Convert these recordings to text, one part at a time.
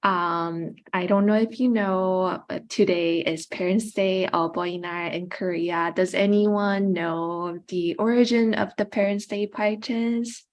I don't know if you know, but today is Parents' Day, 어버이날 in Korea. Does anyone know the origin of the Parents' Day by chance?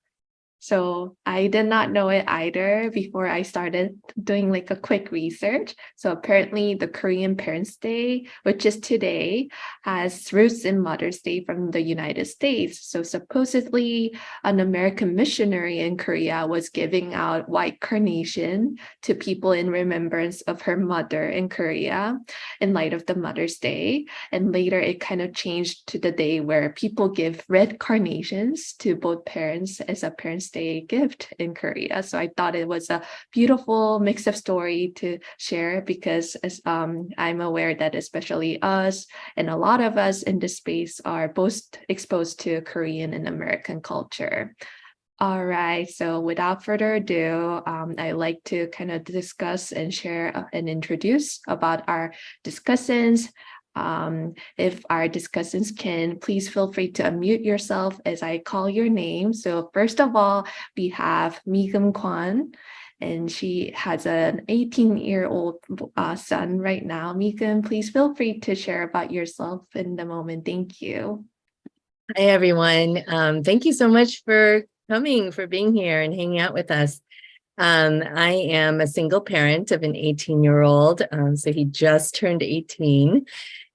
So I did not know it either before I started doing like a quick research. So apparently the Korean Parents' Day, which is today, has roots in Mother's Day from the United States. So supposedly an American missionary in Korea was giving out white carnation to people in remembrance of her mother in Korea in light of the Mother's Day. And later it kind of changed to the day where people give red carnations to both parents as a Parents' Day gift in Korea. So I thought it was a beautiful mix of story to share because as I'm aware that especially us and a lot of us in this space are both exposed to Korean and American culture. All right, so without further ado, I'd like to kind of discuss and share and introduce about our discussants. If our discussants can, please feel free to unmute yourself as I call your name. So first of all, we have Migum Kwan, and she has an 18-year-old son right now. Migum, please feel free to share about yourself in the moment. Thank you. Hi, everyone. Thank you so much for coming, for being here and hanging out with us. I am a single parent of an 18-year-old, so he just turned 18.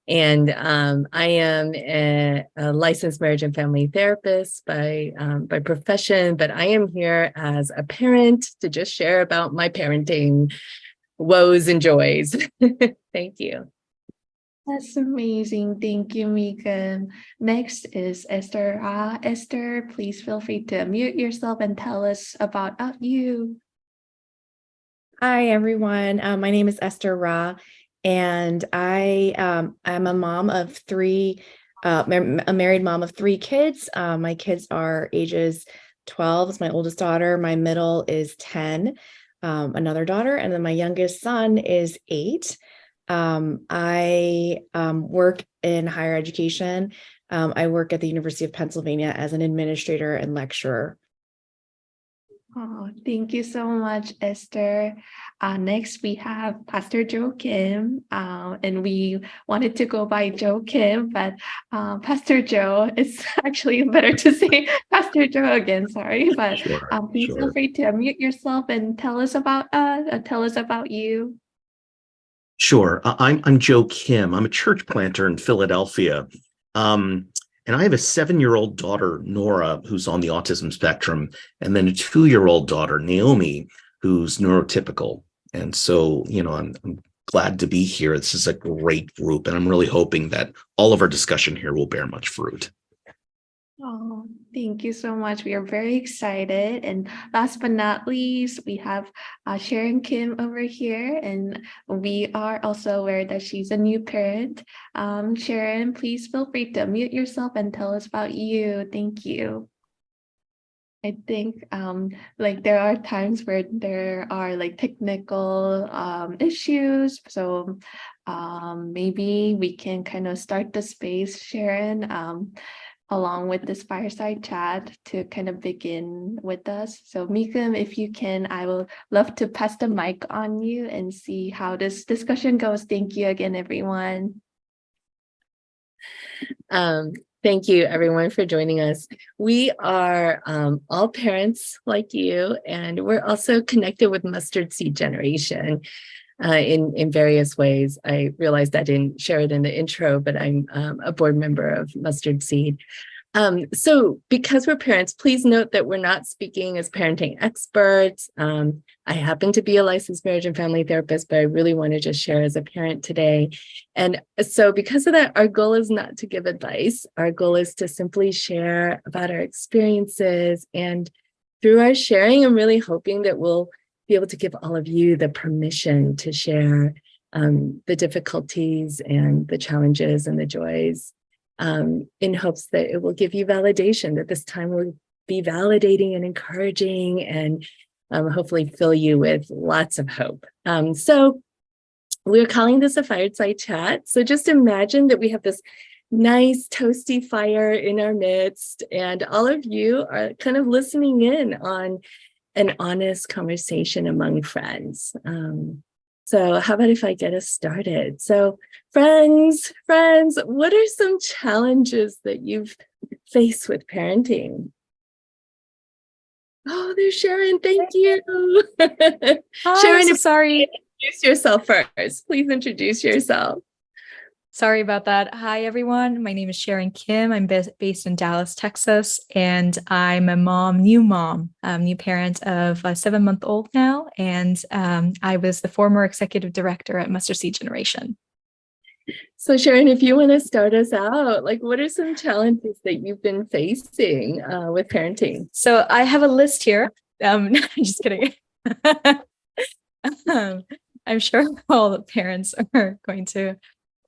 And I am a licensed marriage and family therapist by profession, but I am here as a parent to just share about my parenting woes and joys. Thank you. That's amazing. Thank you, Megan. Next is Esther. Esther, please feel free to unmute yourself and tell us about you. Hi, everyone. My name is Esther Ra, and I'm a mom of three, a married mom of three kids. My kids are ages 12 is my oldest daughter. My middle is 10, another daughter, and then my youngest son is 8. I work in higher education. I work at the University of Pennsylvania as an administrator and lecturer. Oh, thank you so much, Esther. Next, we have Pastor Joe Kim, and we wanted to go by Joe Kim, but Pastor Joe, it's actually better to say Pastor Joe again, sorry, but please feel free to unmute yourself and tell us about you. Sure. I'm Joe Kim. I'm a church planter in Philadelphia. And I have a 7-year-old daughter, Nora, who's on the autism spectrum, and then a 2-year-old daughter, Naomi, who's neurotypical. And so, I'm glad to be here. This is a great group, and I'm really hoping that all of our discussion here will bear much fruit. Oh, thank you so much. We are very excited. And last but not least, we have Sharon Kim over here, and we are also aware that she's a new parent. Sharon, please feel free to unmute yourself and tell us about you. Thank you. I think there are times where there are technical issues. So maybe we can kind of start the space, Sharon. Along with this fireside chat to kind of begin with us. So Megan, if you can, I will love to pass the mic on you and see how this discussion goes. Thank you again, everyone. Thank you, everyone, for joining us. We are all parents like you, and we're also connected with Mustard Seed Generation in various ways. I realized I didn't share it in the intro, but I'm a board member of Mustard Seed. So because we're parents, please note that we're not speaking as parenting experts. I happen to be a licensed marriage and family therapist, but I really want to just share as a parent today. And so because of that, our goal is not to give advice. Our goal is to simply share about our experiences. And through our sharing, I'm really hoping that we'll be able to give all of you the permission to share the difficulties and the challenges and the joys in hopes that it will give you validation, that this time will be validating and encouraging and hopefully fill you with lots of hope. So we're calling this a fireside chat. So just imagine that we have this nice toasty fire in our midst, and all of you are kind of listening in on an honest conversation among friends. So how about if I get us started? So friends, what are some challenges that you've faced with parenting? Oh, there's Sharon. Thank you. Hi, Sharon, I'm so if sorry. introduce yourself first. Please introduce yourself. Sorry about that. Hi, everyone. My name is Sharon Kim. I'm based in Dallas, Texas, and I'm a new parent of a 7-month-old now. And I was the former executive director at Mustard Seed Generation. So Sharon, if you want to start us out, like what are some challenges that you've been facing with parenting? So I have a list here. Just kidding. I'm sure all the parents are going to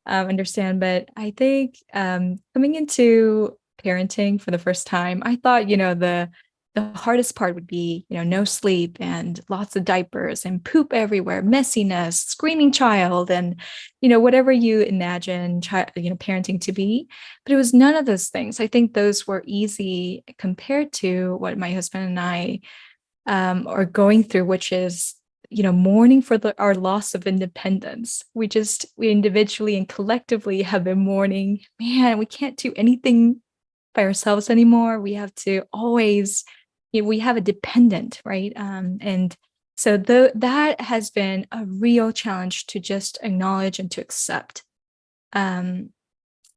understand, but I think coming into parenting for the first time, I thought, the hardest part would be, no sleep and lots of diapers and poop everywhere, messiness, screaming child, and, whatever you imagine, parenting to be. But it was none of those things. I think those were easy compared to what my husband and I are going through, which is mourning for our loss of independence. We individually and collectively have been mourning, man, we can't do anything by ourselves anymore. We have to always, we have a dependent, right? And so that has been a real challenge to just acknowledge and to accept.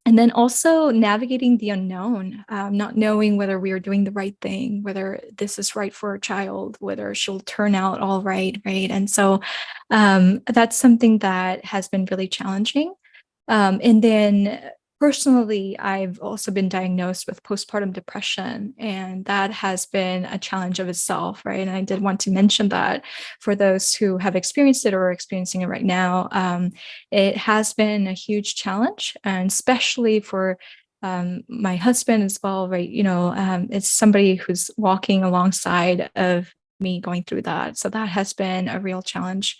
And then also navigating the unknown, not knowing whether we are doing the right thing, whether this is right for a child, whether she'll turn out all right, right? And so that's something that has been really challenging. And then personally, I've also been diagnosed with postpartum depression, and that has been a challenge of itself, right? And I did want to mention that for those who have experienced it or are experiencing it right now, it has been a huge challenge, and especially for my husband as well, right? It's somebody who's walking alongside of me going through that. So that has been a real challenge.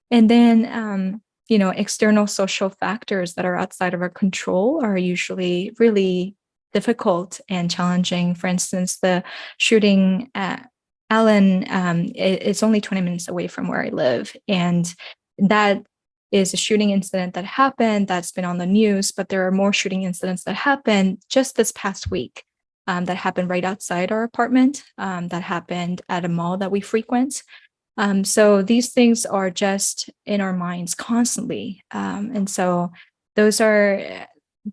And then, external social factors that are outside of our control are usually really difficult and challenging. For instance, the shooting at Allen, it's only 20 minutes away from where I live. And that is a shooting incident that happened that's been on the news, but there are more shooting incidents that happened just this past week that happened right outside our apartment, that happened at a mall that we frequent. So these things are just in our minds constantly. And so those are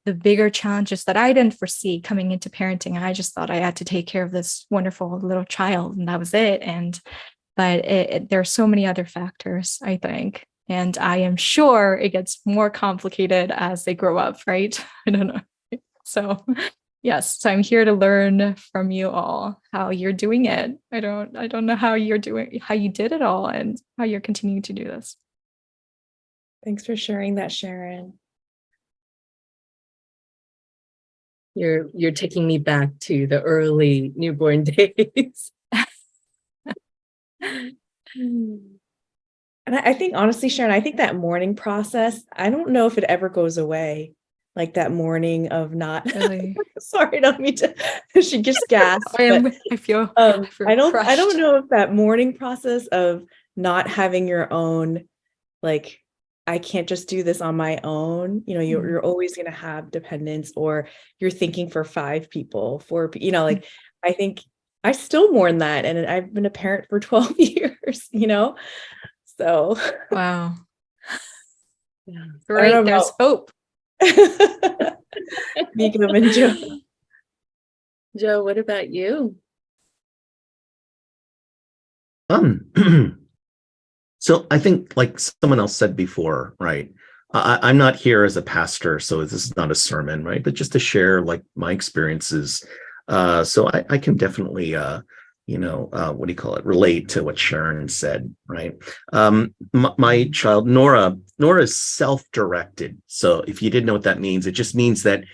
the bigger challenges that I didn't foresee coming into parenting. I just thought I had to take care of this wonderful little child, and that was it. But there are so many other factors, I think. And I am sure it gets more complicated as they grow up, right? I don't know. So yes, so I'm here to learn from you all how you're doing it. I don't know how you did it all and how you're continuing to do this. Thanks for sharing that, Sharon. You're taking me back to the early newborn days. And I think honestly, Sharon, I think that mourning process, I don't know if it ever goes away. Like that morning of not Really? sorry, I don't mean to she just gasped. I feel I don't crushed. know if that mourning process of not having your own, like, I can't just do this on my own. You're always going to have dependence, or you're thinking for 5 people, like, I think I still mourn that. And I've been a parent for 12 years, so. Wow. Yeah. Great. There's hope. Nico and Joe. Joe, what about you? So I think, like someone else said before, right? I'm not here as a pastor, so this is not a sermon, right? But just to share like my experiences. So I can definitely, relate to what Sharon said, right? My child, Nora is self-directed. So if you didn't know what that means, it just means that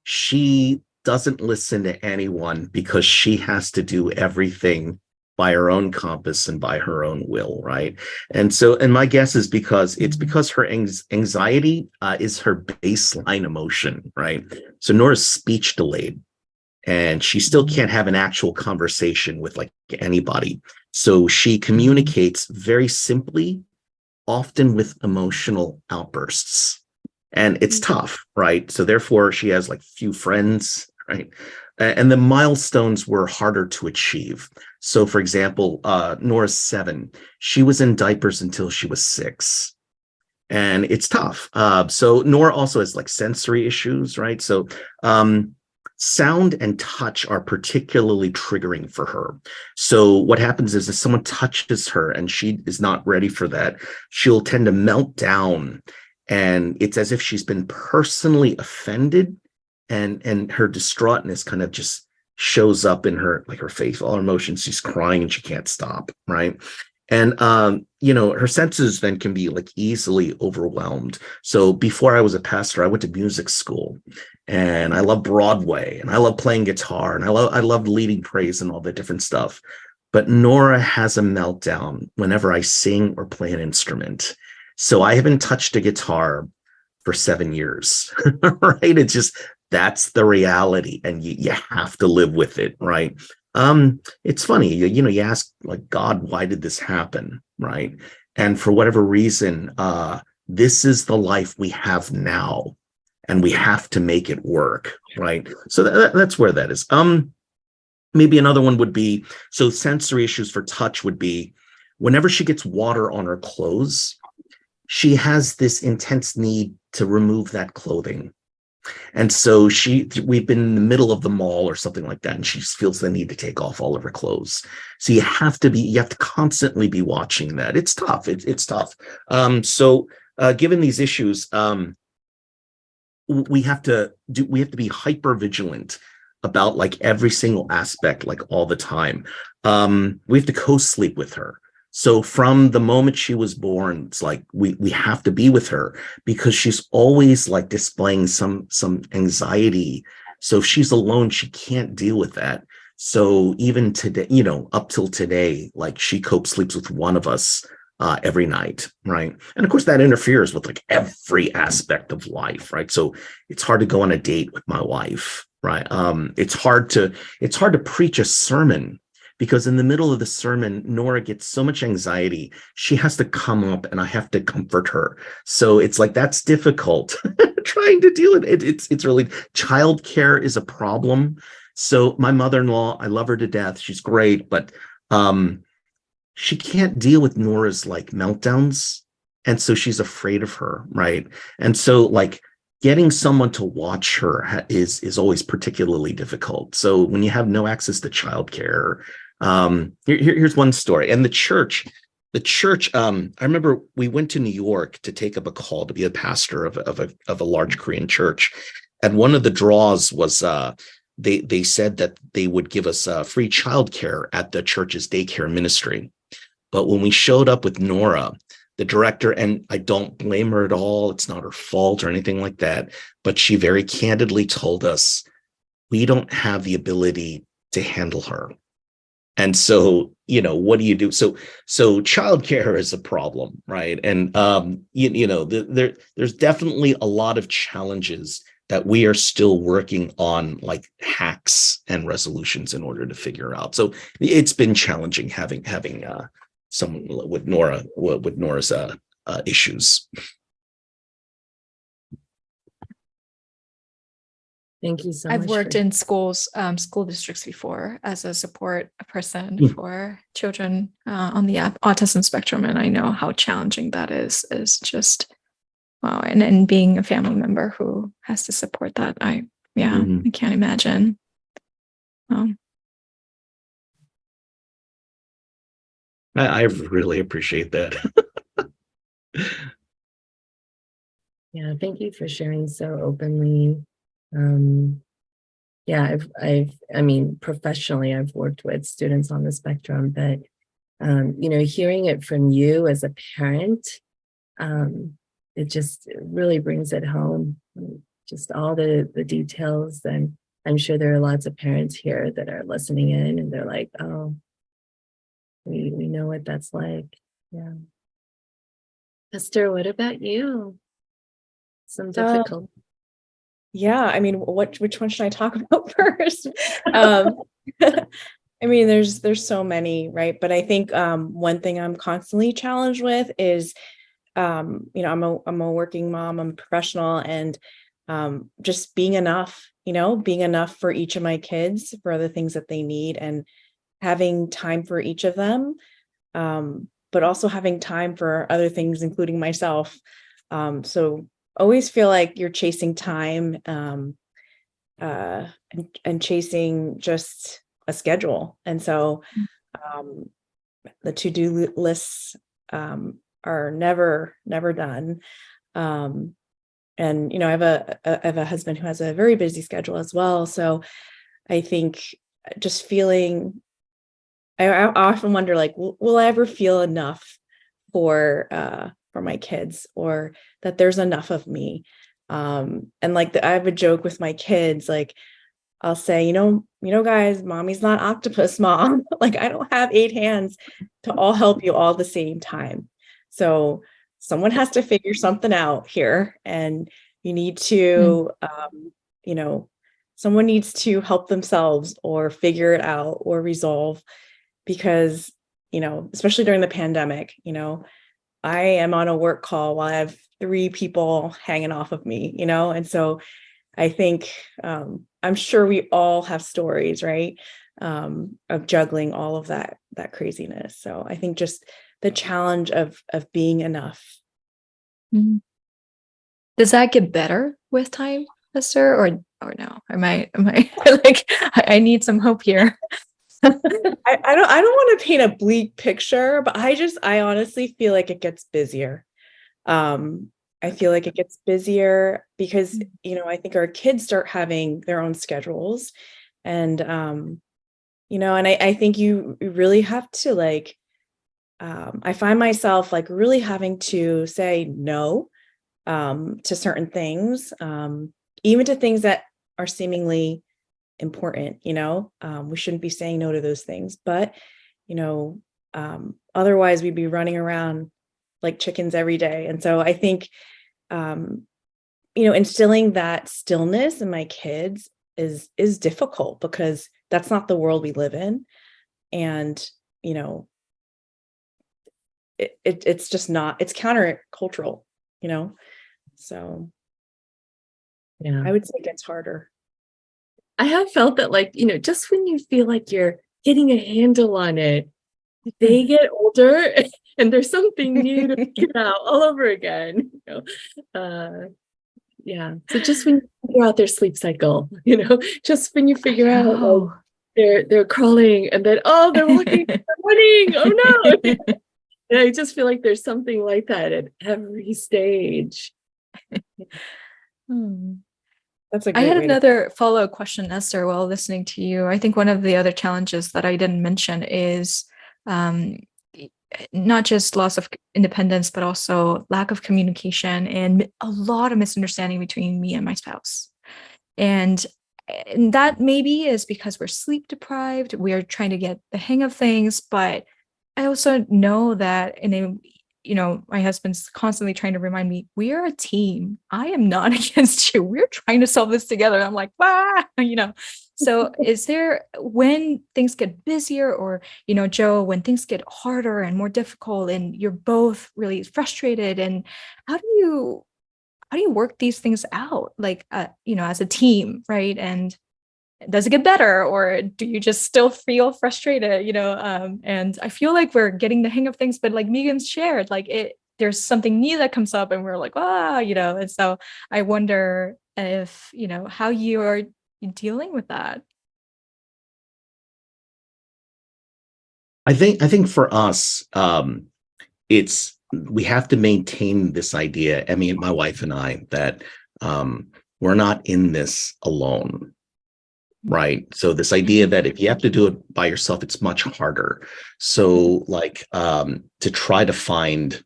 she doesn't listen to anyone because she has to do everything by her own compass and by her own will, right? And my guess is because her anxiety is her baseline emotion, right? So Nora's speech delayed, and she still can't have an actual conversation with like anybody. So she communicates very simply, often with emotional outbursts. And it's tough, right? So therefore, she has like few friends, right? And the milestones were harder to achieve. So, for example, Nora's 7. She was in diapers until she was 6, and it's tough. So Nora also has like sensory issues, right? So sound and touch are particularly triggering for her. So what happens is if someone touches her and she is not ready for that, she'll tend to melt down, and it's as if she's been personally offended, and her distraughtness kind of just shows up in her, like her face, all her emotions. She's crying and she can't stop, right? And her senses then can be like easily overwhelmed. So before I was a pastor, I went to music school, and I love Broadway, and I love playing guitar, and I love leading praise and all the different stuff. But Nora has a meltdown whenever I sing or play an instrument. So I haven't touched a guitar for 7 years, right? It's just, that's the reality, and you have to live with it, right? It's funny, you ask like, God, why did this happen, right? And for whatever reason, this is the life we have now, and we have to make it work, right? So that's where that is. Maybe another one would be, so sensory issues for touch would be whenever she gets water on her clothes, she has this intense need to remove that clothing. And so we've been in the middle of the mall or something like that, and she feels the need to take off all of her clothes. So you have to constantly be watching that. It's tough. It's tough. So given these issues, we have to be hyper vigilant about like every single aspect, like all the time. We have to co-sleep with her. So from the moment she was born, it's like we have to be with her, because she's always like displaying some anxiety. So if she's alone, she can't deal with that. So even today, up till today, like she co-sleeps with one of us every night, right? And of course that interferes with like every aspect of life, right? So it's hard to go on a date with my wife, right? It's hard to preach a sermon, because in the middle of the sermon, Nora gets so much anxiety, she has to come up and I have to comfort her. So it's like, that's difficult trying to deal with it. It's really, childcare is a problem. So my mother-in-law, I love her to death. She's great, but she can't deal with Nora's like meltdowns. And so she's afraid of her, right? And so like getting someone to watch her is always particularly difficult. So when you have no access to childcare, here's one story. And the church, I remember we went to New York to take up a call to be a pastor of a large Korean church. And one of the draws was they said that they would give us free childcare at the church's daycare ministry. But when we showed up with Nora, the director, and I don't blame her at all, it's not her fault or anything like that, but she very candidly told us, we don't have the ability to handle her. And so, what do you do? So childcare is a problem, right? And there's definitely a lot of challenges that we are still working on, like hacks and resolutions in order to figure out. So it's been challenging having someone with Nora's issues. Thank you so much. I've worked in school districts before as a support person for children on the autism spectrum, and I know how challenging that is just, wow. And being a family member who has to support that, I can't imagine. I really appreciate that. Yeah, thank you for sharing so openly. I mean, professionally, I've worked with students on the spectrum, but hearing it from you as a parent, it really brings it home. Just all the details, and I'm sure there are lots of parents here that are listening in, and they're like, "Oh, we know what that's like." Yeah. Esther, what about you? Some difficult. Yeah, I mean, which one should I talk about first? I mean, there's so many, right? But I think one thing I'm constantly challenged with is, I'm a working mom, I'm a professional, and just being enough, being enough for each of my kids for the things that they need, and having time for each of them, but also having time for other things, including myself. So always feel like you're chasing time, and chasing just a schedule. And so um, the to-do lists are never done. And I have a husband who has a very busy schedule as well. So I think just feeling, I often wonder, like, will I ever feel enough for my kids, or that there's enough of me? And like I have a joke with my kids, like I'll say, guys, mommy's not octopus mom. Like, I don't have 8 hands to all help you all the same time. So someone has to figure something out here, and you need to, someone needs to help themselves or figure it out or resolve, because, especially during the pandemic, I am on a work call while I have 3 people hanging off of me, and so I think I'm sure we all have stories, right? Of juggling all of that craziness. So I think just the challenge of being enough. Mhm. Does that get better with time, Esther, or no? Am I like, I need some hope here. I don't want to paint a bleak picture, but I honestly feel like it gets busier. I feel like it gets busier because, I think our kids start having their own schedules, and, and I think you really have to, like, I find myself like really having to say no, to certain things, even to things that are seemingly important. We shouldn't be saying no to those things, but, otherwise we'd be running around like chickens every day. And so I think, instilling that stillness in my kids is difficult, because that's not the world we live in. And, it's just not, it's countercultural, so Yeah. I would say it gets harder. I have felt that, like, just when you feel like you're getting a handle on it, they get older and there's something new to figure out all over again. Yeah. So just when you figure out their sleep cycle, just when you figure out, like, they're crawling, and then, oh, they're walking, they're running. Oh no. And I just feel like there's something like that at every stage. That's a I great had way to. another follow-up question, Esther, while listening to you. I think one of the other challenges that I didn't mention is not just loss of independence, but also lack of communication and a lot of misunderstanding between me and my spouse. And that maybe is because we're sleep deprived. We're trying to get the hang of things, but I also know that my husband's constantly trying to remind me, we are a team. I am not against you. We're trying to solve this together. I'm like, So is there, when things get busier, or, Joe, when things get harder and more difficult and you're both really frustrated, and how do you work these things out? Like, as a team, right? And does it get better, or do you just still feel frustrated? And I feel like we're getting the hang of things, but like Megan's shared, like there's something new that comes up and we're like, and so I wonder if, how you are dealing with that. I think for us, we have to maintain this idea, Emmy and my wife and I, that we're not in this alone. Right. So this idea that if you have to do it by yourself, it's much harder. So like to try to find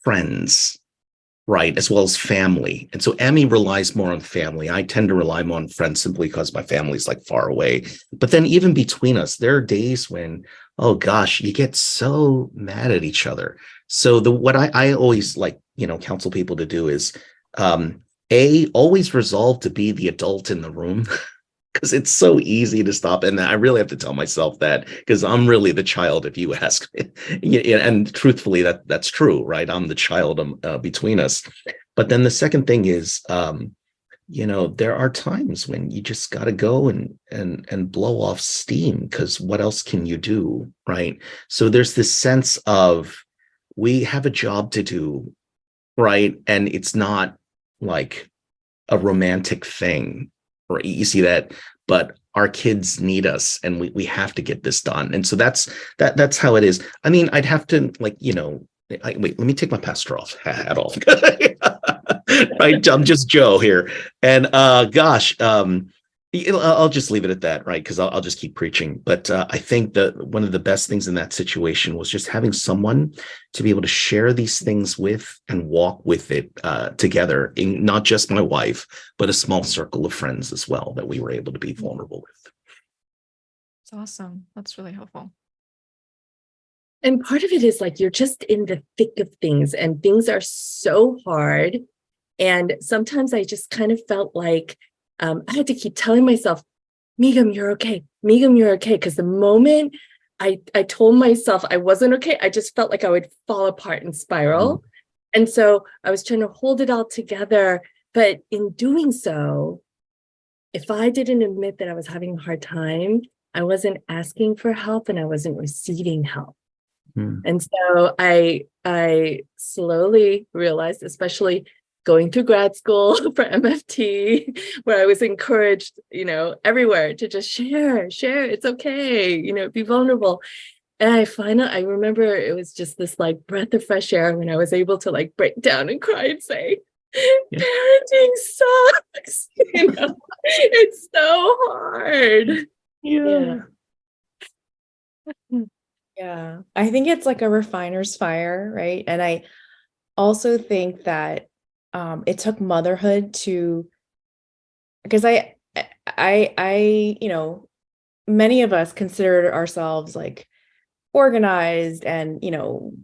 friends, right, as well as family. And so Emmy relies more on family. I tend to rely more on friends simply because my family's like far away. But then even between us, there are days when, oh gosh, you get so mad at each other. So what I always like, counsel people to do is always resolve to be the adult in the room. because it's so easy to stop. And I really have to tell myself that, because I'm really the child, if you ask me. Yeah, and truthfully, that's true, right? I'm the child between us. But then the second thing is, there are times when you just got to go and blow off steam, because what else can you do, right? So there's this sense of, we have a job to do, right? And it's not like a romantic thing, right? You see that, but our kids need us, and we have to get this done. And so that's how it is. I mean, I'd have to, wait, let me take my pastor hat off. Right, I'm just Joe here. And gosh, I'll just leave it at that, right? Because I'll just keep preaching. But I think that one of the best things in that situation was just having someone to be able to share these things with and walk with it together, in not just my wife, but a small circle of friends as well, that we were able to be vulnerable with. It's awesome. That's really helpful. And part of it is like, you're just in the thick of things, and things are so hard. And sometimes I just kind of felt like I had to keep telling myself, Megam, you're okay. Megam, you're okay. Because the moment I told myself I wasn't okay, I just felt like I would fall apart and spiral. Mm-hmm. And so I was trying to hold it all together. But in doing so, if I didn't admit that I was having a hard time, I wasn't asking for help and I wasn't receiving help. Mm. And so I slowly realized, especially going through grad school for MFT, where I was encouraged, everywhere to just share, it's okay, be vulnerable. And I remember it was just this like breath of fresh air when I was able to like break down and cry and say, parenting sucks, it's so hard. Yeah, I think it's like a refiner's fire, right? And I also think that it took motherhood because many of us consider ourselves like organized and,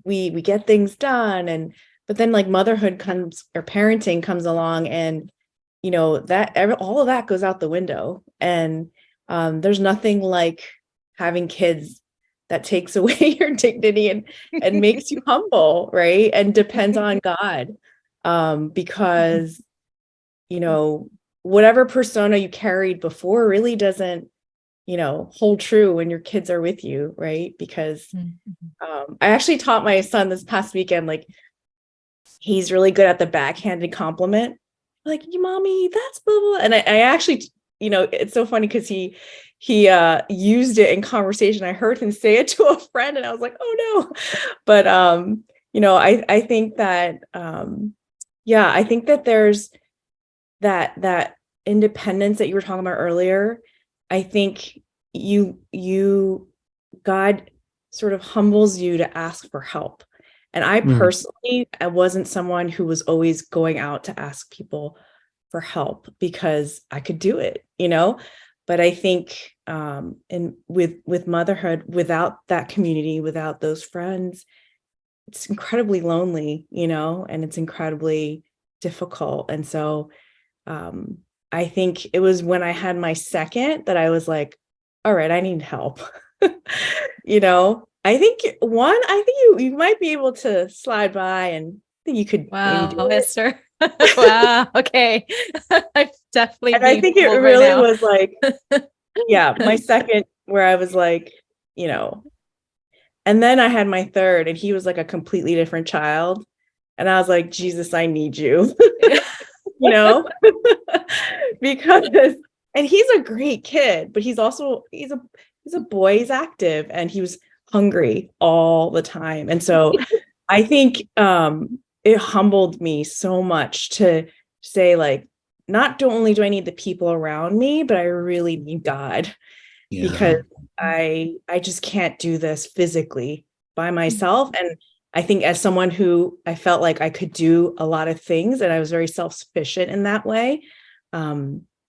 we get things done, but then like motherhood comes, or parenting comes along, and, all of that goes out the window. And there's nothing like having kids that takes away your dignity and makes you humble, right? And depends on God. Because, whatever persona you carried before really doesn't, hold true when your kids are with you, right? Because I actually taught my son this past weekend, like, he's really good at the backhanded compliment. Like, mommy, that's blah, blah. And I actually, it's so funny because he used it in conversation. I heard him say it to a friend and I was like, oh no. But, I think that, I think that there's that independence that you were talking about earlier. I think God sort of humbles you to ask for help. And I personally, I wasn't someone who was always going out to ask people for help because I could do it, But I think with motherhood, without that community, without those friends, it's incredibly lonely, and it's incredibly difficult. And so I think it was when I had my second that I was like, all right, I need help. I think you might be able to slide by, and I think you could maybe do it. Esther. Wow. Okay. I definitely. And I think it really was like, my second, where I was like, and then I had my third, and he was like a completely different child. And I was like, Jesus, I need you, because, and he's a great kid, but he's a boy, he's active, and he was hungry all the time. And so I think it humbled me so much to say, like, not only do I need the people around me, but I really need God, because I just can't do this physically by myself. And I think as someone who I felt like I could do a lot of things, and I was very self-sufficient in that way,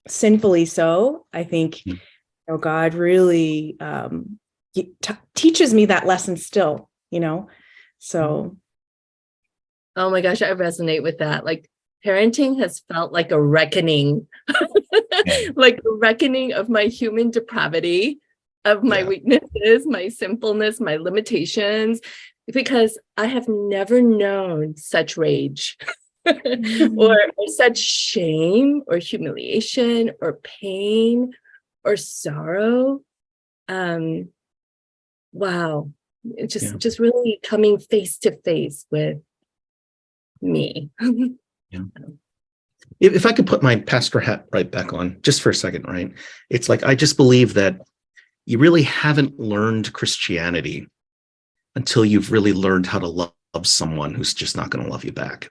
sinfully so, I think God really teaches me that lesson still, so. Oh my gosh, I resonate with that. Like, parenting has felt like a reckoning, like a reckoning of my human depravity, of my weaknesses, my sinfulness, my limitations, because I have never known such rage or such shame or humiliation or pain or sorrow. Wow. It just really coming face to face with me. If I could put my pastor hat right back on just for a second, right? It's like, I just believe that you really haven't learned Christianity until you've really learned how to love someone who's just not going to love you back.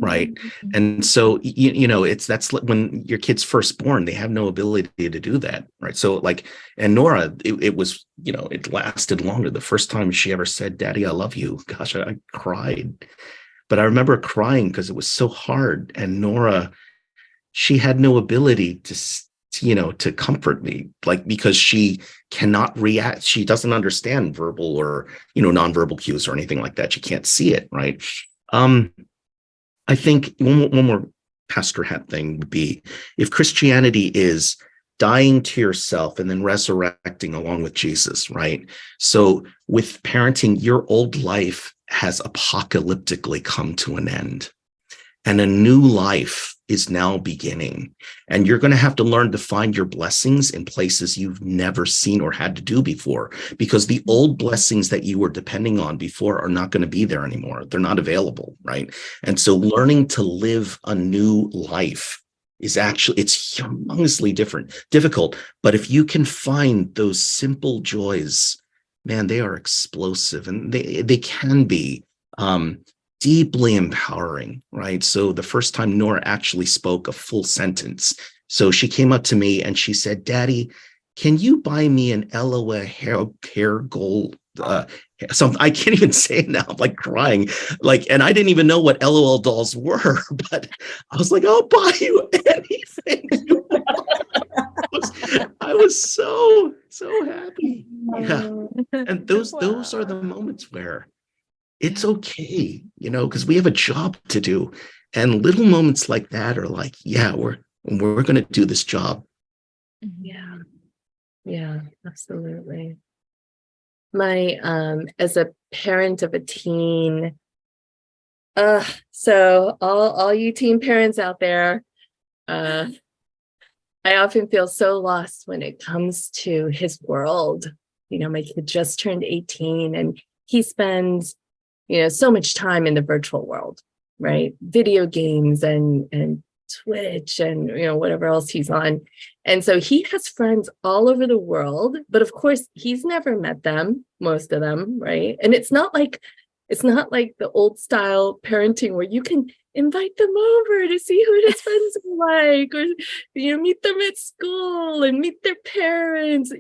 Right. And so, that's when your kid's first born, they have no ability to do that. Right. So like, and Nora, it was, it lasted longer. The first time she ever said, Daddy, I love you. Gosh, I cried. But I remember crying because it was so hard. And Nora, she had no ability to comfort me, like, because she cannot react. She doesn't understand verbal or, nonverbal cues or anything like that. She can't see it. Right. I think one more pastor hat thing would be, if Christianity is dying to yourself and then resurrecting along with Jesus, right? So with parenting, your old life has apocalyptically come to an end, and a new life is now beginning. And you're going to have to learn to find your blessings in places you've never seen or had to do before, because the old blessings that you were depending on before are not going to be there anymore. They're not available, right? And so learning to live a new life is it's humongously difficult. But if you can find those simple joys, man, they are explosive, and they can be deeply empowering, right? So the first time Nora actually spoke a full sentence, so she came up to me and she said, Daddy, can you buy me an LOA hair gold? Something I can't even say it now. I'm like crying, and I didn't even know what LOL dolls were, but I was like, I'll buy you anything you want. I was so happy. Yeah. And those are the moments where it's okay, because we have a job to do. And little moments like that are like, we're going to do this job. Yeah, absolutely. My, as a parent of a teen, so all you teen parents out there, I often feel so lost when it comes to his world. My kid just turned 18 and he spends so much time in the virtual world, right? Video games and Twitch and, whatever else he's on. And so he has friends all over the world, but of course he's never met them, most of them, right? And it's not like the old style parenting where you can invite them over to see who his friends are like, or, meet them at school and meet their parents,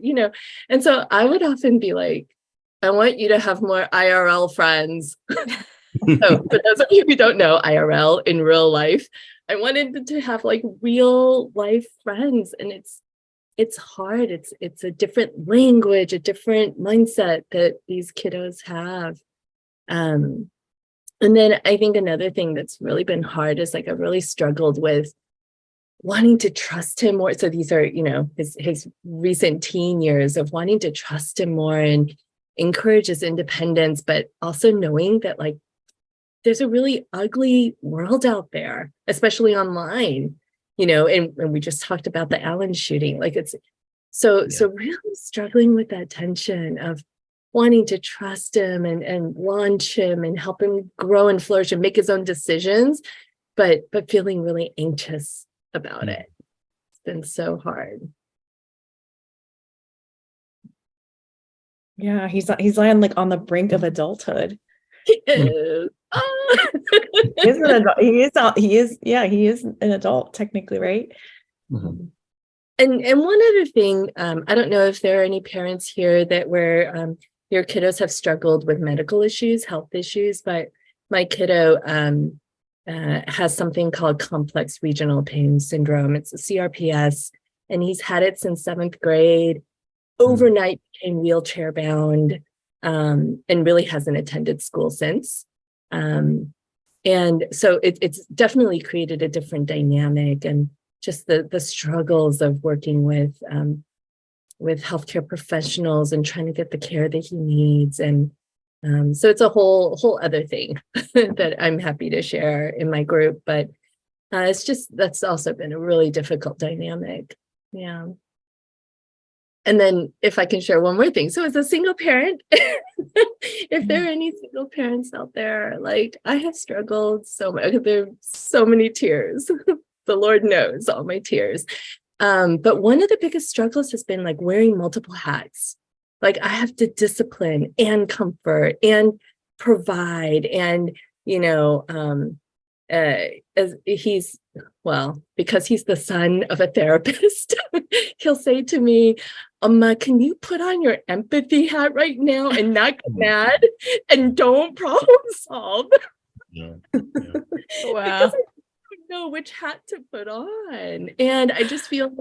And so I would often be like, I want you to have more IRL friends. So for those of you who don't know IRL, in real life, I wanted to have like real life friends. And it's hard. It's a different language, a different mindset that these kiddos have. And then I think another thing that's really been hard is like, I really struggled with wanting to trust him more. So these are, his recent teen years of wanting to trust him more and encourage his independence, but also knowing that like there's a really ugly world out there, especially online, and we just talked about the Allen shooting. Like it's so really struggling with that tension of wanting to trust him and launch him and help him grow and flourish and make his own decisions, but feeling really anxious about it. It's been so hard. Yeah, he's like on the brink of adulthood. He is. He is an adult. He is an adult technically, right? Mm-hmm. And one other thing, I don't know if there are any parents here where your kiddos have struggled with medical issues, health issues, but my kiddo has something called complex regional pain syndrome. It's a CRPS, and he's had it since 7th grade. Overnight became wheelchair bound, and really hasn't attended school since. And so it's definitely created a different dynamic, and just the struggles of working with healthcare professionals and trying to get the care that he needs. And so it's a whole other thing that I'm happy to share in my group. But it's just, that's also been a really difficult dynamic. Yeah. And then if I can share one more thing. So as a single parent, if there are any single parents out there, like I have struggled so much. There are so many tears. The Lord knows all my tears. But one of the biggest struggles has been like wearing multiple hats. Like I have to discipline and comfort and provide, and as he's, well, because he's the son of a therapist, he'll say to me, can you put on your empathy hat right now and not get mad and don't problem solve? Yeah. Wow. Know which hat to put on, and I just feel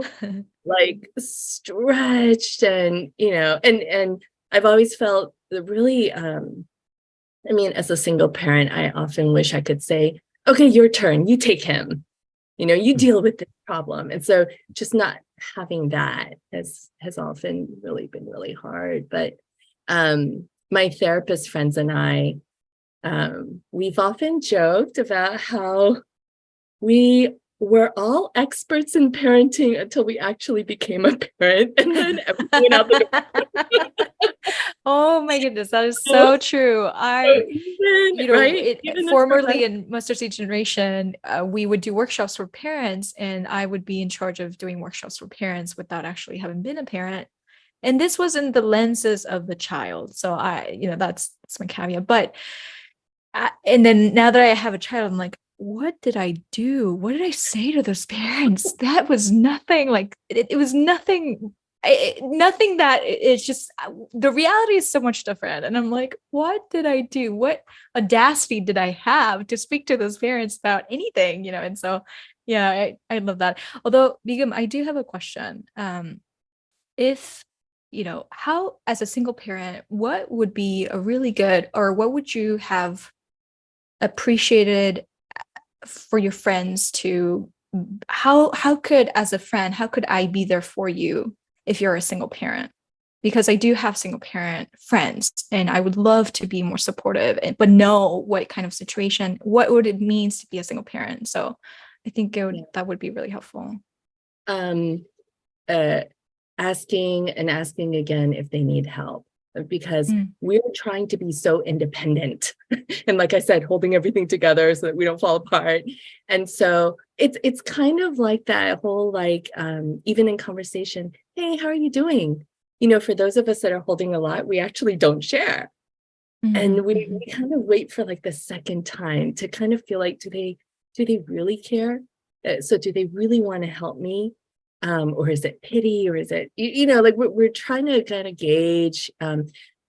like stretched, and and I've always felt really as a single parent, I often wish I could say, okay, your turn, you take him, you deal with this problem. And so just not having that has often really been really hard. But my therapist friends and I, we've often joked about how we were all experts in parenting until we actually became a parent, and then everything went out the door. Oh my goodness, that is so true. Formerly in Mustard Seed Generation, we would do workshops for parents, and I would be in charge of doing workshops for parents without actually having been a parent. And this was in the lenses of the child. So that's my caveat. But and then now that I have a child, I'm like, what did I do? What did I say to those parents? That was nothing. Like it was nothing. Nothing that it's just the reality is so much different. And I'm like, what did I do? What audacity did I have to speak to those parents about anything? And so, yeah, I love that. Although, Begum, I do have a question. If how, as a single parent, what would be a really good, or what would you have appreciated for your friends to, how could, as a friend, how could I be there for you if you're a single parent? Because I do have single parent friends, and I would love to be more supportive, but know what kind of situation, what would it means to be a single parent. So I think that would be really helpful. Asking again if they need help, because we're trying to be so independent. And like I said, holding everything together so that we don't fall apart. And so it's kind of like that whole, like, even in conversation, hey, how are you doing? For those of us that are holding a lot, we actually don't share. And we kind of wait for like the second time to kind of feel like, do they really care? So do they really want to help me? Or is it pity, or is it, like we're trying to kind of gauge.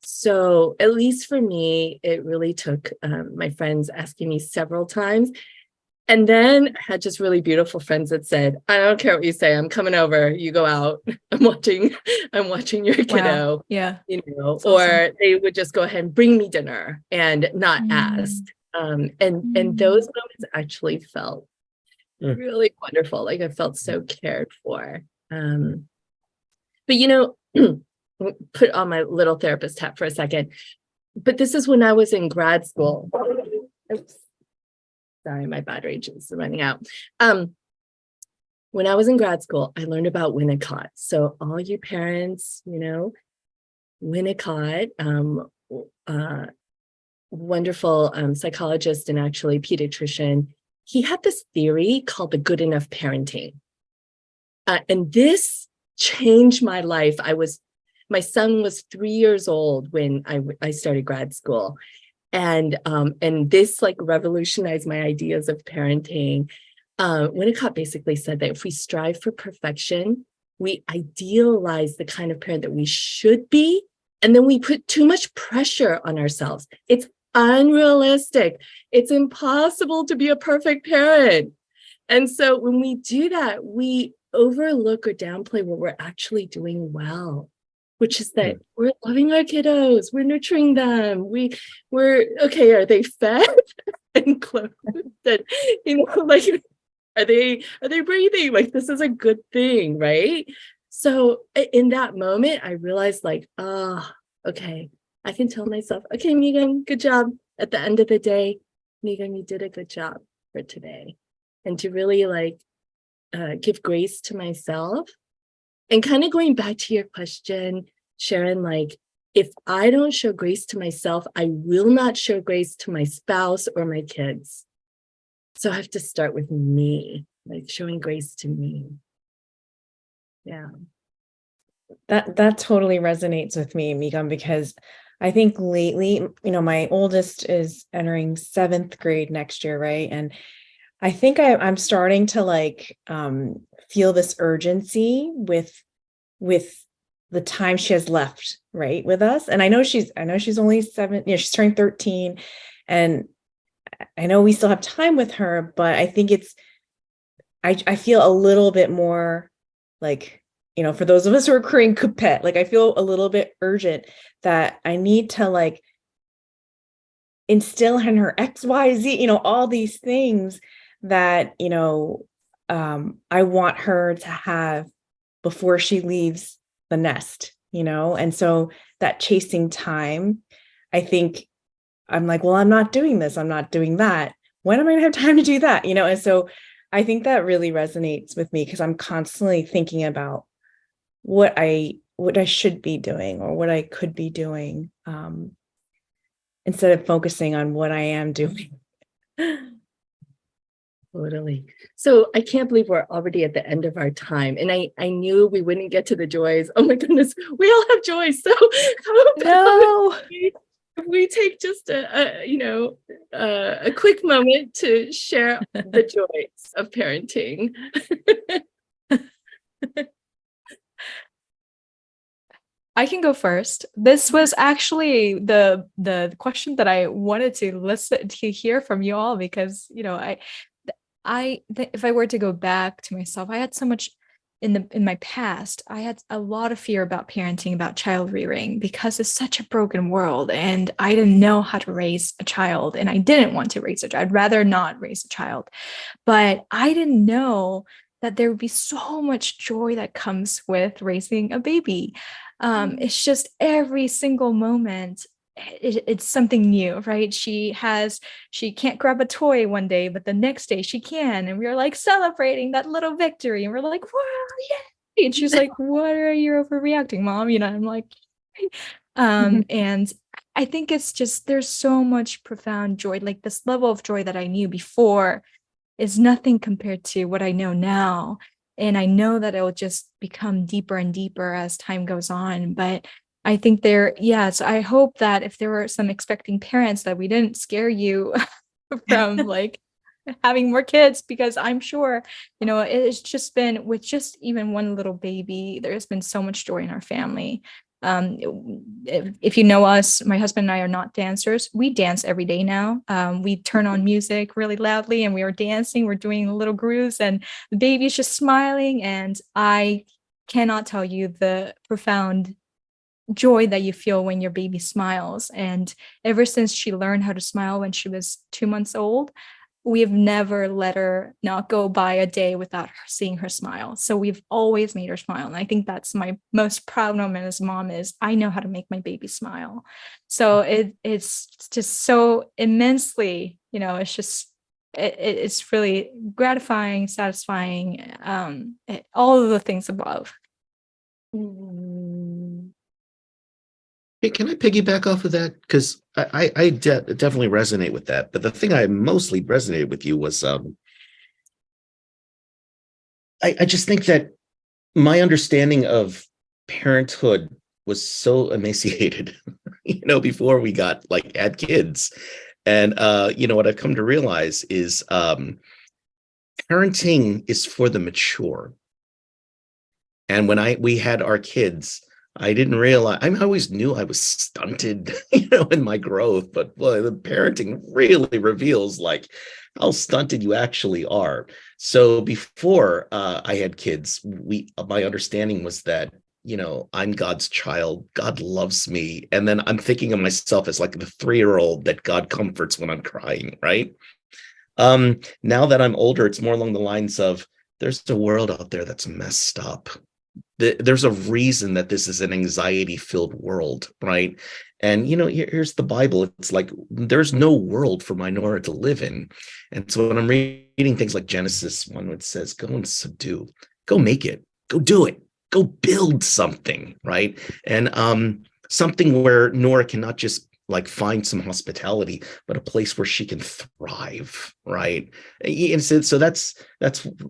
So at least for me, it really took my friends asking me several times. And then I had just really beautiful friends that said, I don't care what you say, I'm coming over, you go out, I'm watching your kiddo. Wow. Yeah. Or awesome. They would just go ahead and bring me dinner and not ask. And those moments actually felt really wonderful. Like I felt so cared for. But put on my little therapist hat for a second. But this is when I was in grad school. Oops. Sorry, my battery is running out. When I was in grad school, I learned about Winnicott. So all you parents, Winnicott, wonderful psychologist and actually pediatrician, he had this theory called the good enough parenting. And this changed my life. My son was 3 years old when I started grad school. And this like revolutionized my ideas of parenting. Winnicott basically said that if we strive for perfection, we idealize the kind of parent that we should be, and then we put too much pressure on ourselves. It's unrealistic. It's impossible to be a perfect parent. And so when we do that, we overlook or downplay what we're actually doing well, which is that we're loving our kiddos, we're nurturing them, we're okay, are they fed? and clothed. And, like, are they breathing? Like, this is a good thing, right? So in that moment, I realized, like, okay, I can tell myself, okay, Megan, good job. At the end of the day, Megan, you did a good job for today. And to really like give grace to myself. And kind of going back to your question, Sharon, like, if I don't show grace to myself, I will not show grace to my spouse or my kids. So I have to start with me, like showing grace to me. Yeah. That totally resonates with me, Megan, because I think lately, my oldest is entering 7th grade next year, right? And I think I'm starting to like feel this urgency with the time she has left, right, with us. And I know she's only 7, she's turning 13, and I know we still have time with her, but I think I feel a little bit more like, for those of us who are creating coupette, like I feel a little bit urgent that I need to like instill in her XYZ, all these things that, I want her to have before she leaves the nest, and so that chasing time, I think I'm like, well, I'm not doing this, I'm not doing that. When am I gonna have time to do that? And so I think that really resonates with me because I'm constantly thinking about what I should be doing or what I could be doing, instead of focusing on what I am doing. Totally. So I can't believe we're already at the end of our time. And I knew we wouldn't get to the joys. Oh my goodness, we all have joys. So No. if we take just a quick moment to share the joys of parenting. I can go first. This was actually the question that I wanted to hear from you all, because if I were to go back to myself, I had so much in my past. I had a lot of fear about parenting, about child rearing, because it's such a broken world, and I didn't know how to raise a child, and I didn't want to raise a child. I'd rather not raise a child, but I didn't know that there would be so much joy that comes with raising a baby. It's just every single moment, it's something new, right? She can't grab a toy one day, but the next day she can. And we're like celebrating that little victory. And we're like, wow, yay. And she's like, what are you overreacting, Mom? I'm like, and I think it's just, there's so much profound joy, like this level of joy that I knew before is nothing compared to what I know now. And I know that it will just become deeper and deeper as time goes on. But I think so I hope that if there were some expecting parents, that we didn't scare you from like having more kids, because I'm sure, it's just been with just even one little baby, there's been so much joy in our family. If you know us, my husband and I are not dancers. We dance every day now. We turn on music really loudly and we are dancing. We're doing little grooves and the baby's just smiling. And I cannot tell you the profound joy that you feel when your baby smiles. And ever since she learned how to smile when she was 2 months old, we have never let her not go by a day without her seeing her smile. So we've always made her smile. And I think that's my most proud moment as a mom, is I know how to make my baby smile. So it's just so immensely, it's really gratifying, satisfying, all of the things above. Hey, can I piggyback off of that? Because I definitely resonate with that. But the thing I mostly resonated with you was I just think that my understanding of parenthood was so emaciated, before we had kids. And what I've come to realize is parenting is for the mature. And when we had our kids, I didn't realize, I always knew I was stunted, in my growth, but boy, the parenting really reveals how stunted you actually are. So before I had kids, my understanding was that, I'm God's child. God loves me. And then I'm thinking of myself as like the 3-year-old that God comforts when I'm crying, right? Now that I'm older, it's more along the lines of there's a world out there that's messed up. There's a reason that this is an anxiety-filled world, right? And here's the Bible. It's like there's no world for my Nora to live in. And so when I'm reading things like Genesis 1, it says, go and subdue, go make it, go do it, go build something, right? And something where Nora cannot just like find some hospitality, but a place where she can thrive, right? And so that's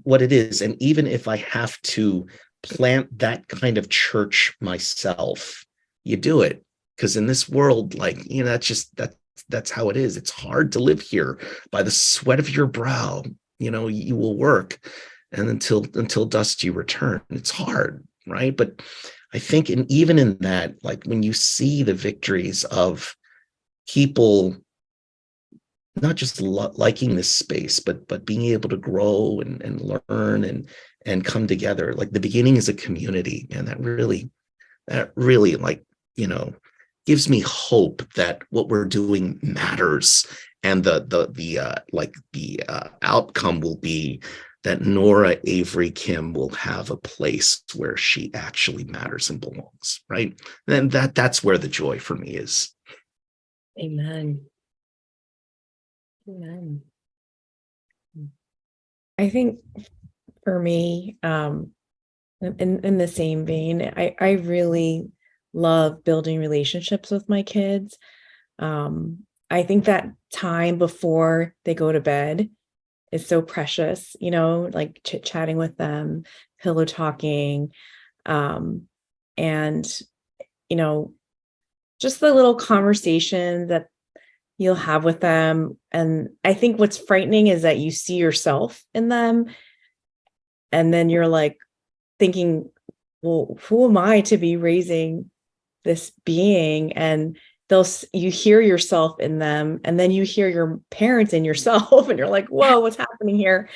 what it is. And even if I have to plant that kind of church myself, you do it, because in this world, that's how it is. It's hard to live here. By the sweat of your brow, you will work, and until dust you return. It's hard, right? But I think, and even in that, like when you see the victories of people not just liking this space, but being able to grow and learn and come together, like the beginning is a community, and that really like gives me hope that what we're doing matters, and the outcome will be that Nora Avery Kim will have a place where she actually matters and belongs, right? And that's where the joy for me is. Amen. Amen. I think for me, in the same vein, I really love building relationships with my kids. I think that time before they go to bed is so precious, like chit-chatting with them, pillow talking, and just the little conversation that you'll have with them. And I think what's frightening is that you see yourself in them, and then you're like thinking, well, who am I to be raising this being? And you hear yourself in them, and then you hear your parents in yourself, and you're like, whoa, what's happening here?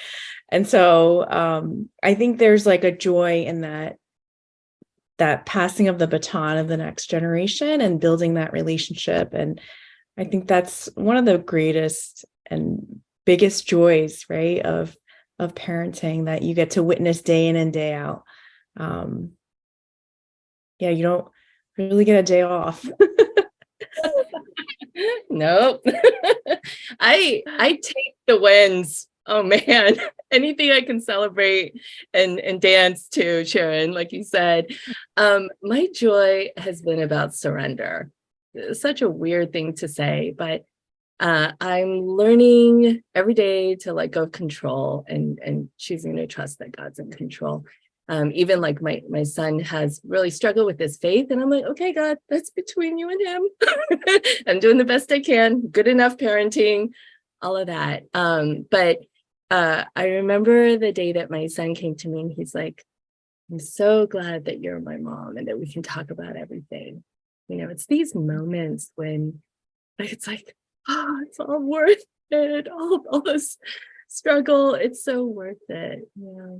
And so I think there's like a joy in that passing of the baton of the next generation and building that relationship. And I think that's one of the greatest and biggest joys, right, of parenting, that you get to witness day in and day out. You don't really get a day off. Nope. I take the wins. Oh man, anything I can celebrate and dance to, Sharon, like you said. My joy has been about surrender. It's such a weird thing to say, but I'm learning every day to let go of control and choosing to trust that God's in control. Even like my son has really struggled with his faith, and I'm like, okay, God, that's between you and him. I'm doing the best I can, good enough parenting, all of that. But I remember the day that my son came to me and he's like, I'm so glad that you're my mom and that we can talk about everything. It's these moments when it's like, oh, it's all worth it. All this struggle, it's so worth it. Yeah.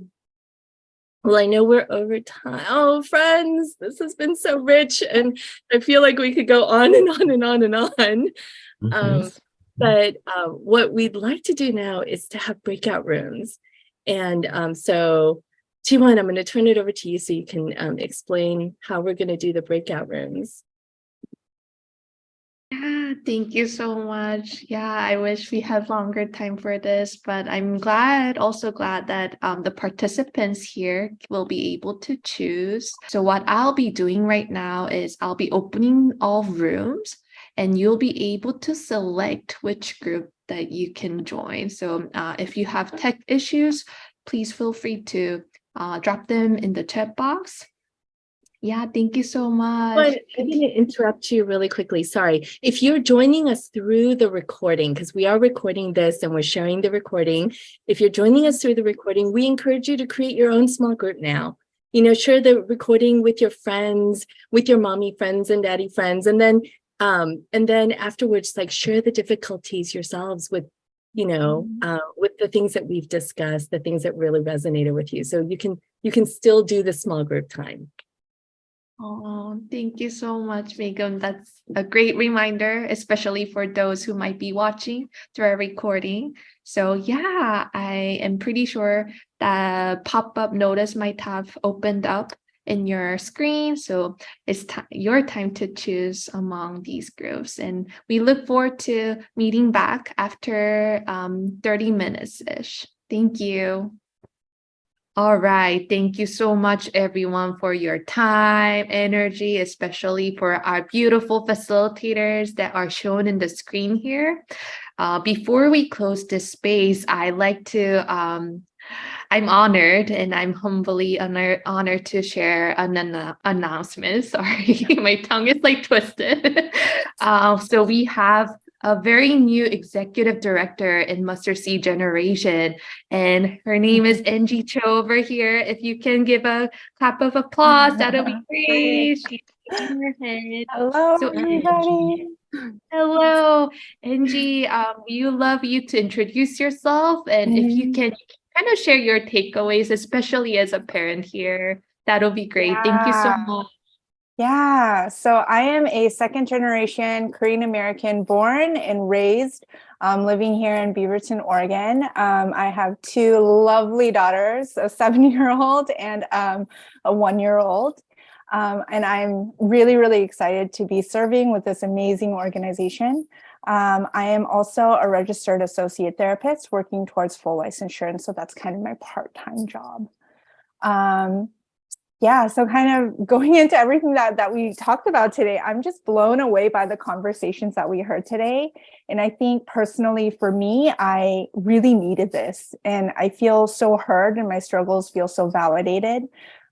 Well, I know we're over time. Oh, friends, this has been so rich, and I feel like we could go on and on and on and on. Mm-hmm. But what we'd like to do now is to have breakout rooms. And so, T1, I'm going to turn it over to you so you can explain how we're going to do the breakout rooms. Yeah, thank you so much. Yeah, I wish we had longer time for this, but I'm also glad that the participants here will be able to choose. So what I'll be doing right now is I'll be opening all rooms, and you'll be able to select which group that you can join. So if you have tech issues, please feel free to drop them in the chat box. Yeah, thank you so much. But I'm going to interrupt you really quickly. Sorry. If you're joining us through the recording, because we are recording this and we're sharing the recording. If you're joining us through the recording, we encourage you to create your own small group now. Share the recording with your friends, with your mommy friends and daddy friends. And then afterwards, like share the difficulties yourselves with, with the things that we've discussed, the things that really resonated with you. So you can still do the small group time. Oh, thank you so much, Megan. That's a great reminder, especially for those who might be watching through our recording. So yeah, I am pretty sure the pop-up notice might have opened up in your screen. So it's your time to choose among these groups. And we look forward to meeting back after 30 minutes-ish. Thank you. All right. Thank you so much, everyone, for your time, energy, especially for our beautiful facilitators that are shown in the screen here. Before we close this space, I like to, I'm honored and I'm humbly honored to share an announcement. Sorry, my tongue is like twisted. So we have a very new executive director in Mustard Seed Generation, and her name is Angie Cho over here. If you can give a clap of applause, that'll be great. She's shaking her head. Hello, So everybody. hello, Angie. We love you to introduce yourself, and if you can kind of share your takeaways, especially as a parent here, that'll be great. Thank you so Yeah. much. Yeah, so I am a second generation Korean American born and raised, living here in Beaverton, Oregon. I have two lovely daughters, a 7-year-old and a 1-year-old. And I'm really, really excited to be serving with this amazing organization. I am also a registered associate therapist working towards full licensure. And so that's kind of my part-time job. Yeah, so kind of going into everything that we talked about today, I'm just blown away by the conversations that we heard today. And I think personally for me, I really needed this. And I feel so heard and my struggles feel so validated.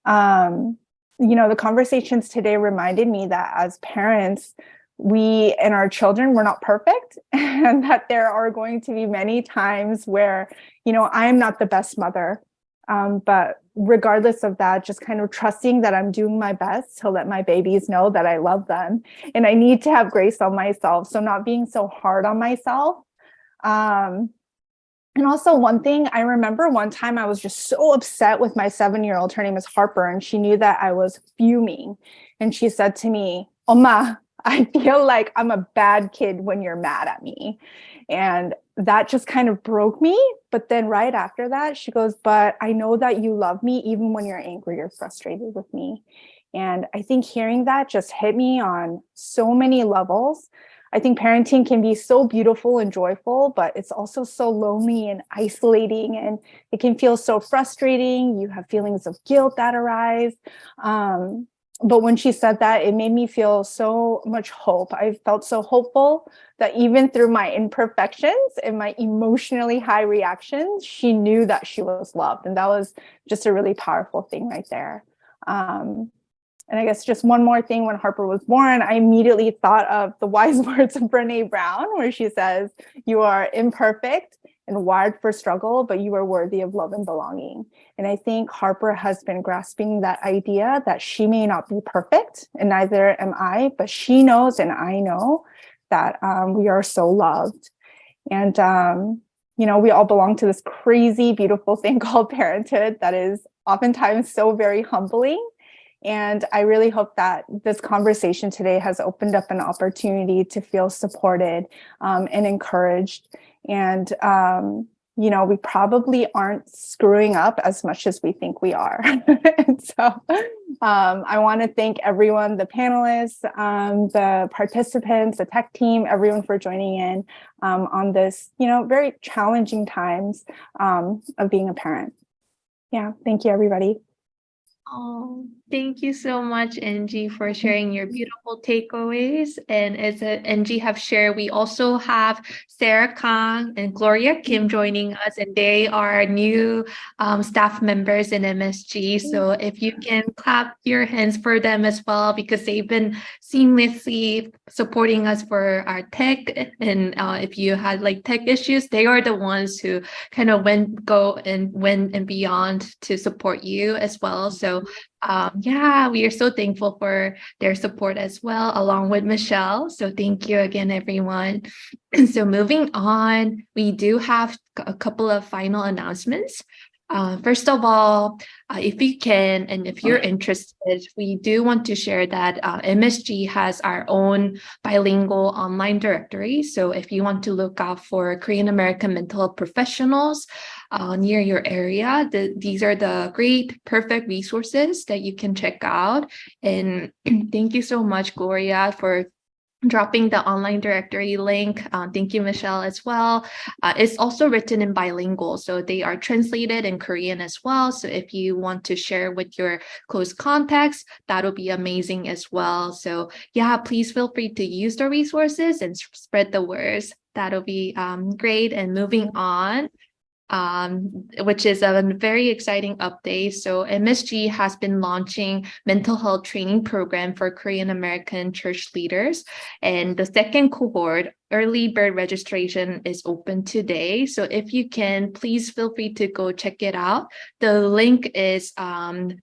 The conversations today reminded me that as parents, we and our children, we're not perfect, and that there are going to be many times where, I am not the best mother. But regardless of that, just kind of trusting that I'm doing my best to let my babies know that I love them. And I need to have grace on myself. So not being so hard on myself. And also one thing, I remember one time I was just so upset with my 7-year-old, her name is Harper, and she knew that I was fuming. And she said to me, "Oma, I feel like I'm a bad kid when you're mad at me." And that just kind of broke me. But then right after that, she goes, "But I know that you love me even when you're angry or frustrated with me." And I think hearing that just hit me on so many levels. I think parenting can be so beautiful and joyful, but it's also so lonely and isolating, and it can feel so frustrating. You have feelings of guilt that arise. But when she said that, it made me feel so much hope. I felt so hopeful that even through my imperfections and my emotionally high reactions, she knew that she was loved. And that was just a really powerful thing right there. And I guess just one more thing, when Harper was born, I immediately thought of the wise words of Brene Brown, where she says, "You are imperfect and wired for struggle, but you are worthy of love and belonging." And I think Harper has been grasping that idea that she may not be perfect, and neither am I, but she knows and I know that we are so loved. And, we all belong to this crazy, beautiful thing called parenthood that is oftentimes so very humbling. And I really hope that this conversation today has opened up an opportunity to feel supported and encouraged. And, we probably aren't screwing up as much as we think we are. And so I want to thank everyone, the panelists, the participants, the tech team, everyone for joining in on this, very challenging times of being a parent. Yeah, thank you, everybody. Oh, thank you so much, Angie, for sharing your beautiful takeaways. And as Angie have shared, we also have Sarah Kang and Gloria Kim joining us, and they are new staff members in MSG. So if you can clap your hands for them as well, because they've been seamlessly supporting us for our tech. And if you had like tech issues, they are the ones who kind of went and beyond to support you as well. So we are so thankful for their support as well, along with Michelle. So thank you again, everyone. So moving on, we do have a couple of final announcements. First of all, if you can, and if you're interested, we do want to share that MSG has our own bilingual online directory. So if you want to look out for Korean American mental health professionals near your area, these are the great, perfect resources that you can check out. And thank you so much, Gloria, for dropping the online directory link. Thank you, Michelle, as well. It's also written in bilingual, so they are translated in Korean as well. So if you want to share with your close contacts, that'll be amazing as well. So yeah, please feel free to use the resources and spread the words. That'll be great. And moving on, which is a very exciting update. So MSG has been launching mental health training program for Korean American church leaders. And the second cohort, early bird registration, is open today. So if you can, please feel free to go check it out. The link is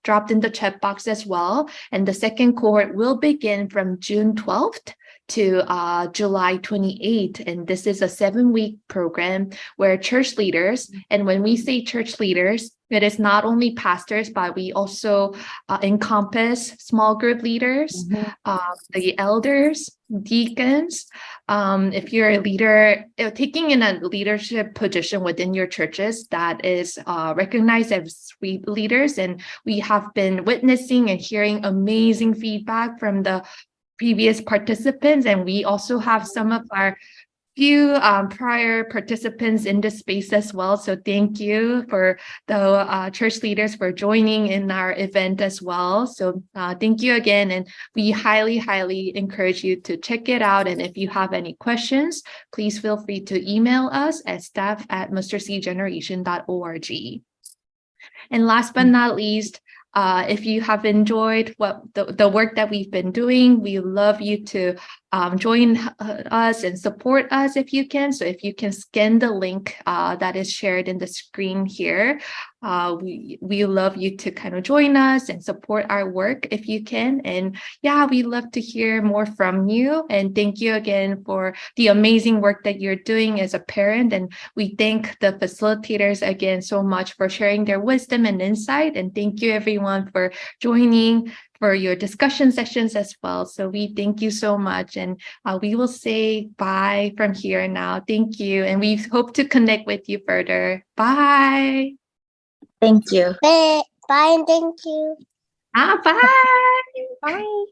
dropped in the chat box as well. And the second cohort will begin from June 12th to July 28th. And this is a 7-week program where church leaders, and when we say church leaders, it is not only pastors, but we also encompass small group leaders, the elders, deacons. If you're a leader, taking in a leadership position within your churches, that is recognized as leaders. And we have been witnessing and hearing amazing feedback from the previous participants, and we also have some of our few prior participants in this space as well. So thank you for the church leaders for joining in our event as well. So thank you again, and we highly encourage you to check it out. And if you have any questions, please feel free to email us at staff@mustardseedgeneration.org. And last but not least, if you have enjoyed what the work that we've been doing, we love you to join us and support us if you can. So if you can scan the link that is shared in the screen here, we love you to kind of join us and support our work if you can. And yeah, we love to hear more from you. And thank you again for the amazing work that you're doing as a parent. And we thank the facilitators again so much for sharing their wisdom and insight. And thank you everyone for joining for your discussion sessions as well. So we thank you so much. And we will say bye from here now. Thank you. And we hope to connect with you further. Bye. Thank you. Bye and thank you. Bye. Bye.